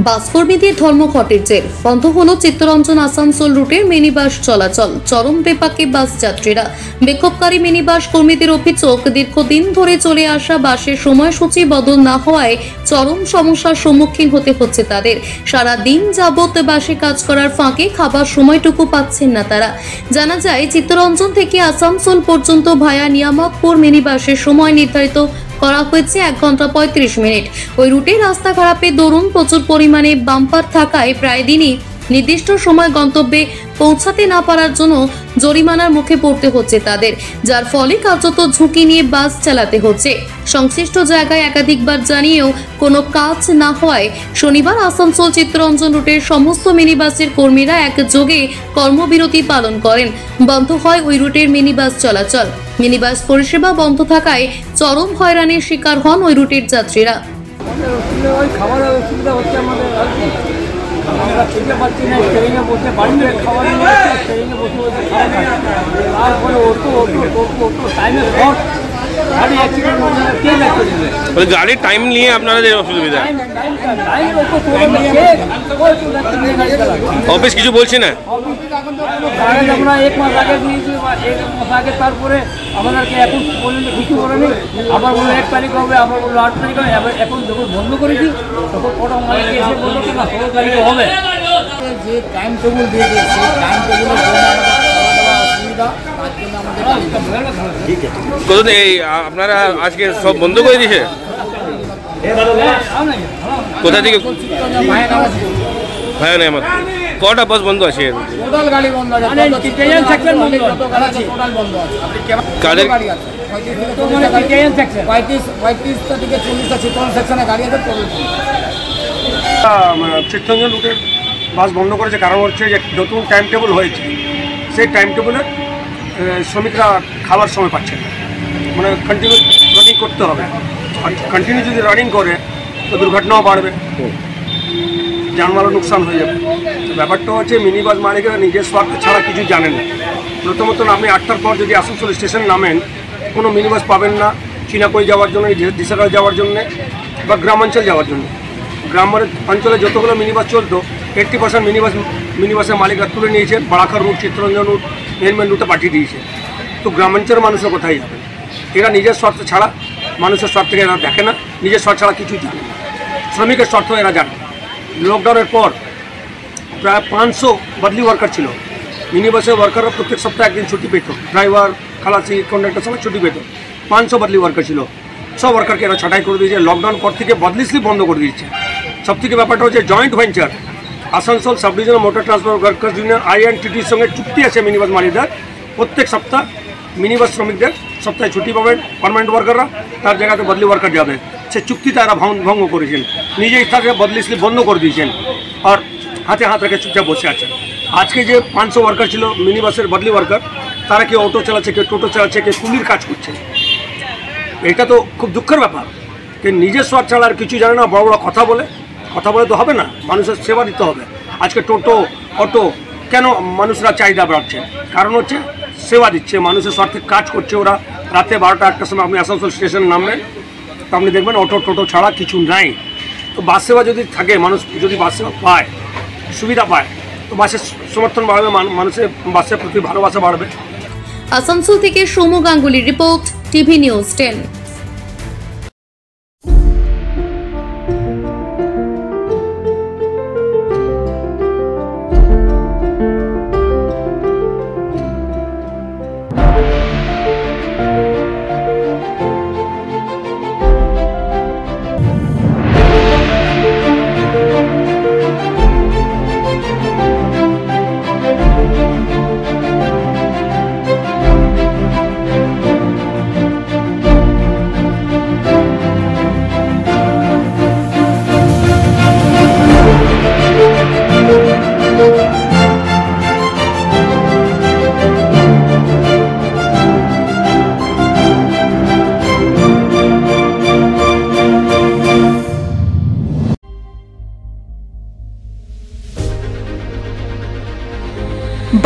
বাসকর্মীদের ধর্মঘটের জের বন্ধ হলো চিত্তরঞ্জন আসানসোল রুটের মিনি বাস চলাচল। চরম বেপাকে বাস যাত্রীরা। বিক্ষোভকারী মিনি বাস কর্মীদের অভিযোগ, দীর্ঘদিন ধরে চলে আসা বাসের সময়সূচি বদল না হওয়ায় চরম সমস্যার সম্মুখীন হতে হচ্ছে তাদের। সারা দিন যাবত বাসে কাজ করার ফাঁকে খাবার সময়টুকু পাচ্ছেন না তারা। জানা যায়, চিত্তরঞ্জন থেকে আসানসোল পর্যন্ত ভায়া নিয়ামতপুর মিনি বাসের সময় নির্ধারিত করা হয়েছে 1 ঘন্টা 35 মিনিট। ওই রুটে রাস্তা খারাপের দরুন প্রচুর পরিমাণে বাম্পার থাকায় প্রায় দিনই নির্দিষ্ট সময় গন্তব্যে পৌঁছাতে না পারার জন্য জরিমানার মুখে পড়তে হচ্ছে তাদের, যার ফলে কার্যত ঝুঁকি নিয়ে বাস চালাতে হচ্ছে। সংশ্লিষ্ট জায়গায় একাধিকবার জানিয়েও কোনো কাজ না হওয়ায় শনিবার আসানসোল চিত্তরঞ্জন রুটের সমস্ত মিনি বাসের কর্মীরা একযোগে কর্মবিরতি পালন করেন। বন্ধ হয় ওই রুটের মিনি বাস চলাচল। মিনি বাস পরিষেবা বন্ধ থাকায় চরম হয়রানির শিকার হন ওই রুটের যাত্রীরা। খাবারের অসুবিধা হচ্ছে আমাদের, আমরা খেতে পাচ্ছি না। ট্রেনে বসে বাড়িতে খাবার নিয়ে ট্রেনে বসে বসে খাওয়া খাই, তারপরে অটো টাইমে শর্ট, গাড়ি অ্যাক্সিডেন্ট হয়ে যাবে, কে দেখতে দেবে? গাড়ির টাইম নিয়ে আপনাদের অসুবিধা। অফিস কিছু বলছে না? আমরা 1 মাস আগে দিয়েছি, 1 মাস আগে, তারপরে আমাদেরকে এখন পর্যন্ত কিছু করেনি। আবার বললো 1 তারিখ হবে, আবার বললো 8 তারিখ হবে। আবার এখন যখন বন্ধ করেছি তখন কটা মালিক এসে বললো কি না 16 তারিখে হবে। যে টাইম টেবিল দিয়েছে সেই টাইম টেবিলের জন্য অসুবিধা, তার জন্য আমাদের এই আপনারা আজকে সব বন্ধ করে দিয়েছে? কোথা থেকে? ভায়া নিয়ামত। কটা বাস বন্ধ আছে? টোটাল গাড়ি বন্ধ আছে, টোটাল বন্ধ আছে। কাদের গাড়ি আছে 35টা থেকে 40টা চিত্তরঞ্জন সেকশনে গাড়ি আছে। চিত্তরঞ্জন রুটে বাস বন্ধ করেছে, কারণ হচ্ছে যে নতুন টাইম টেবিল হয়েছে, সেই টাইম টেবিলে শ্রমিকরা খাবার সময় পাচ্ছে না। মানে কন্টিনিউ রানিং করতে হবে, আর কন্টিনিউ যদি রানিং করে তো দুর্ঘটনাও বাড়বে, জানমালের নোকসান হয়ে যাবে। ব্যাপারটা হচ্ছে মিনি বাস মালিকেরা নিজের স্বার্থ ছাড়া কিছু জানেন না। প্রথমত আপনি 8টার পর যদি আসানসোল স্টেশনে নামেন, কোনো মিনি বাস পাবেন না চিনাকই যাওয়ার জন্য, দিশাগাঁও যাওয়ার জন্য বা গ্রামাঞ্চল যাওয়ার জন্য। গ্রামের অঞ্চলে যতগুলো মিনি বাস চলতো 80% মিনি বাসের মালিকরা তুলে নিয়েছে, বাড়াখার রুট, চিত্তরঞ্জন রুট, মেন রুটে পাঠিয়ে দিয়েছে। তো গ্রামাঞ্চলের মানুষের কোথায় যাবে? এরা নিজের স্বার্থ ছাড়া, মানুষের স্বার্থকে এরা দেখে না, নিজের স্বার্থ ছাড়া কিছুই জানে না। শ্রমিকের স্বার্থ এরা জানে। লকডাউনের পর প্রায় 500 বদলি ওয়ার্কার ছিল। মিনি বাসের ওয়ার্কাররা প্রত্যেক সপ্তাহে একদিন ছুটি পেত, ড্রাইভার, খালাসি, কন্ডাক্টর সবাই ছুটি পেত। 500 বদলি ওয়ার্কার ছিল, সব ওয়ার্কারকে এরা ছাঁটাই করে দিয়েছে। লকডাউন পর থেকে বদলি স্লিপ বন্ধ করে দিয়েছে। সবথেকে ব্যাপারটা হচ্ছে joint venture Asansol sub divisional motor transport workers union আইএনটিটির সঙ্গে চুক্তি আছে মিনি বাস মালিকদের। প্রত্যেক সপ্তাহ মিনি বাস শ্রমিকদের সপ্তাহে ছুটি পাবেন পার্মানেন্ট ওয়ার্কাররা, তার জায়গাতে বদলি ওয়ার্কার যাবে। সে চুক্তিটা এরা ভঙ্গ করেছেন, নিজে ইচ্ছাকে বদলি স্লিপ বন্ধ করে দিয়েছেন, আর হাতে হাত রেখে চুপচাপ বসে আছেন। আজকে যে 500 ওয়ার্কার ছিল মিনি বাসের বদলি ওয়ার্কার, তারা কেউ অটো চালাচ্ছে, কেউ টোটো চালাচ্ছে, কেউ কুলির কাজ করছে। এটা তো খুব দুঃখের ব্যাপার। কে নিজের স্বার্থ ছাড়া আর কিছু জানে না, বড় বড় কথা বলে তো হবে না, মানুষের সেবা দিতে হবে। আজকে টোটো, অটো কেন মানুষরা চাহিদা বাড়ছে? কারণ হচ্ছে সেবা দিচ্ছে, মানুষের স্বার্থে কাজ করছে ওরা। রাতে 12টা 1টার সময় আপনি আসানসোল স্টেশনে নামবেন, তো আপনি দেখবেন অটো টোটো ছাড়া কিছু নাই। তো বাস সেবা যদি থাকে, মানুষ যদি বাস সেবা পায়, সুবিধা পায়, তো বাসের সমর্থন বাড়বে, মানুষের বাসের প্রতি ভালোবাসা বাড়বে। আসানসোল থেকে সৌম্য গাঙ্গুলির রিপোর্ট, টিভি নিউজ 10।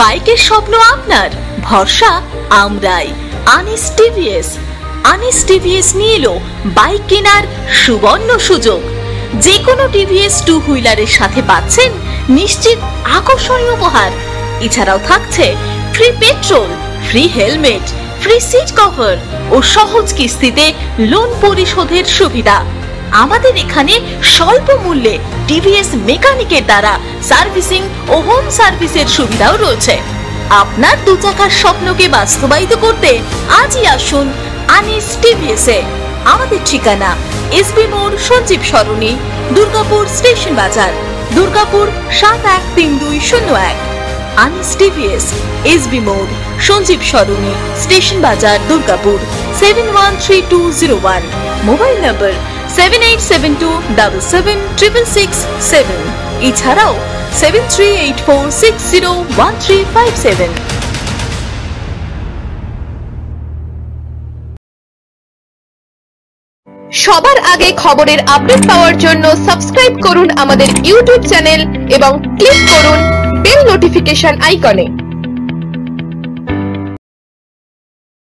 বাইকের স্বপ্ন আপনার, ভরসা আমরাই। আনিস টিভিএস নিয়ে এলো বাইক কেনার সুবর্ণ সুযোগ। যে কোনো টিভিএস 2 হুইলারের সাথে পাচ্ছেন নিশ্চিত আকর্ষণীয় উপহার। এছাড়াও থাকছে free petrol, free helmet, free seat cover ও সহজ কিস্তিতে লোন পরিশোধের সুবিধা। আমাদের এখানে স্বল্প মূল্যে টিভিএস মেকানিকের দ্বারা সার্ভিসিং ও হোম সার্ভিসের সুবিধাও রয়েছে। আপনার 2 চাকার স্বপ্নকে বাস্তবায়িত করতে আজই আসুন আনিস টিভিএসে। আমাদের ঠিকানা এসবি মোড়, সঞ্জীব সরণি, দুর্গাপুর স্টেশন বাজার, দুর্গাপুর 713201। আনিস টিভিএস, এসবি মোড়, সঞ্জীব সরণি, স্টেশন বাজার, দুর্গাপুর 713201। মোবাইল নম্বর 7872776667। এছাড়াও 7384601357। সবার আগে খবরের আপডেট পাওয়ার জন্য সাবস্ক্রাইব করুন আমাদের ইউটিউব চ্যানেল এবং ক্লিক করুন বেল নোটিফিকেশন আইকনে।